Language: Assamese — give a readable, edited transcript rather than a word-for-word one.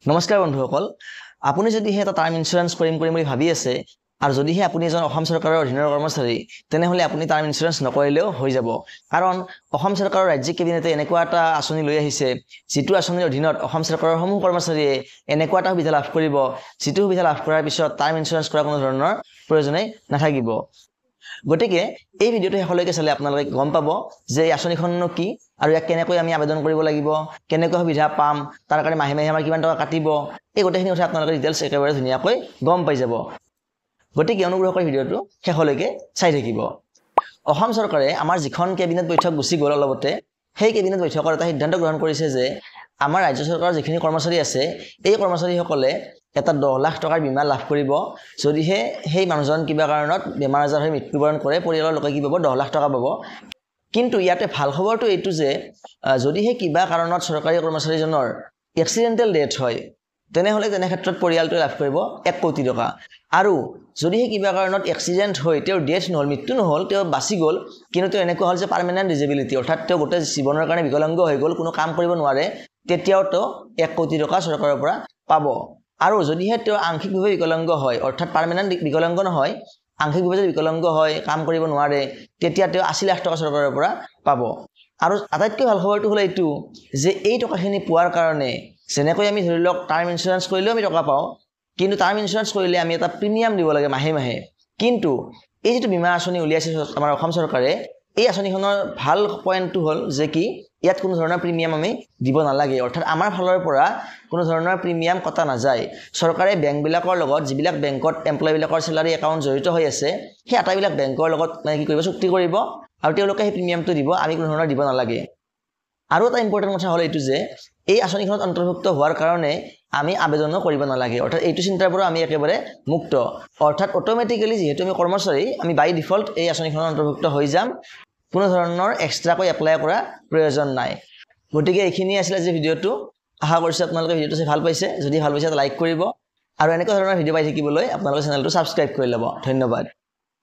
নমস্কাৰ বন্ধুসকল আপুনি যদিহে এটা টাৰ্ম ইন্সুৰেন্স কৰিম বুলি ভাবি আছে আৰু যদিহে আপুনি এজন অসম চৰকাৰৰ অধীনৰ কৰ্মচাৰী তেনেহলে আপুনি টাৰ্ম ইন্সুৰেন্স নকৰিলেও হৈ যাব কাৰণ অসম চৰকাৰৰ ৰাজ্যিক কেবিনেটে এনেকুৱা এটা আঁচনি লৈ আহিছে যিটো আঁচনিৰ অধীনত অসম চৰকাৰৰ সমূহ কৰ্মচাৰীয়ে এনেকুৱা এটা সুবিধা লাভ কৰিব যিটো সুবিধা লাভ কৰাৰ পিছত টাৰ্ম ইন্সুৰেন্স কৰাৰ কোনো ধৰণৰ প্ৰয়োজনেই নাথাকিব গতিকে এই ভিডিওটো শেষলৈকে চালে আপোনালোকে গম পাব যে এই আঁচনিখননো কি আৰু ইয়াক কেনেকৈ আমি আবেদন কৰিব লাগিব কেনেকৈ সুবিধা পাম তাৰ কাৰণে মাহে মাহে আমাৰ কিমান টকা কাটিব এই গোটেইখিনি কথা আপোনালোকে ডিটেইলছ একেবাৰে ধুনীয়াকৈ গম পাই যাব গতিকে অনুগ্ৰহ কৰি ভিডিওটো শেষলৈকে চাই থাকিব অসম চৰকাৰে আমাৰ যিখন কেবিনেট বৈঠক গুছি গ'ল অলপতে সেই কেবিনেট বৈঠকৰ এটা সিদ্ধান্ত গ্ৰহণ কৰিছে যে আমাৰ ৰাজ্য চৰকাৰৰ যিখিনি কৰ্মচাৰী আছে এই কৰ্মচাৰীসকলে এটা 10 লাখ টকাৰ বীমা লাভ কৰিব যদিহে সেই মানুহজন কিবা কাৰণত বেমাৰ আজাৰ হৈ মৃত্যুবৰণ কৰে পৰিয়ালৰ লোকে কি পাব 10 লাখ টকা পাব কিন্তু ইয়াতে ভাল খবৰটো এইটো যে যদিহে কিবা কাৰণত চৰকাৰী কৰ্মচাৰীজনৰ এক্সিডেন্টাল ডেথ হয় তেনেহলে তেনে ক্ষেত্ৰত পৰিয়ালটোৱে লাভ কৰিব 1 কোটি টকা আৰু যদিহে কিবা কাৰণত এক্সিডেন্ট হয় তেওঁৰ ডেথ নহল মৃত্যু নহল তেওঁ বাচি গল কিন্তু তেওঁ এনেকুৱা হল যে পাৰ্মানেন্ট ডিজেবিলিটি অৰ্থাৎ তেওঁ গোটেই জীৱনৰ কাৰণে বিকলাংগ হৈ গল কোনো কাম কৰিব নোৱাৰে তেতিয়াও তো 1 কোটি টকা চৰকাৰৰ পৰা পাব আৰু যদিহে তেওঁ আংশিকভাৱে বিকলাংগ হয় অৰ্থাৎ পাৰ্মানেন্ট বিকলাংগ নহয় আংশিকভাৱে বিকলাংগ হয় কাম কৰিব নোৱাৰে তেতিয়া তেওঁ 80 লাখ টকা চৰকাৰৰ পৰা পাব আৰু আটাইতকৈ ভাল খবৰটো হল এইটো যে এই টকাখিনি পোৱাৰ কাৰণে যেনেকৈ আমি ধৰি লওক টাৰ্ম ইন্সুৰেন্স কৰিলেও আমি টকা পাও কিন্তু টাৰ্ম ইন্সুৰেন্স কৰিলে আমি এটা প্ৰিমিয়াম দিব লাগে মাহে মাহে কিন্তু এই যেটো বীমা আঁচনি উলিয়াইছে আমাৰ অসম চৰকাৰে এই আঁচনিখনৰ ভাল পইণ্টটো হল যে কি ইয়াত কোনো ধৰণৰ প্ৰিমিয়াম আমি দিব নালাগে অৰ্থাৎ আমাৰ ফালৰ পৰা কোনো ধৰণৰ প্ৰিমিয়াম কটা নাযায় চৰকাৰে বেংকবিলাকৰ লগত যিবিলাক বেংকত এমপ্লয়বিলাকৰ স্যালাৰি একাউন্ট জড়িত হৈ আছে সেই আটাইবিলাক বেংকৰ লগত মানে কি কৰিব চুক্তি কৰিব আৰু তেওঁলোকে সেই প্ৰিমিয়ামটো দিব আমি কোনো ধৰণৰ দিব নালাগে আৰু এটা ইম্পৰ্টেন্ট কথা হল এইটো যে এই আঁচনিখনত অন্তৰ্ভুক্ত হোৱাৰ কাৰণে আমি আবেদনো কৰিব নালাগে অৰ্থাৎ এইটো চিন্তাৰ পৰা আমি একেবাৰে মুক্ত অৰ্থাৎ অটোমেটিক্যালি যেহেতু আমি কৰ্মচাৰী আমি বাই ডিফল্ট এই আঁচনিখনত অন্তৰ্ভুক্ত হৈ যাম কোনো ধৰণৰ এক্সট্ৰাকৈ এপ্লাই কৰা প্ৰয়োজন নাই গতিকে এইখিনি আছিল যে ভিডিওটো আশা কৰিছো আপোনালোকে ভিডিওটো চাই ভাল পাইছে যদি ভাল পাইছে লাইক কৰিব আৰু এনেকুৱা ধৰণৰ ভিডিও পাই থাকিবলৈ আপোনালোকে চেনেলটো সাবস্ক্ৰাইব কৰি ল'ব ধন্যবাদ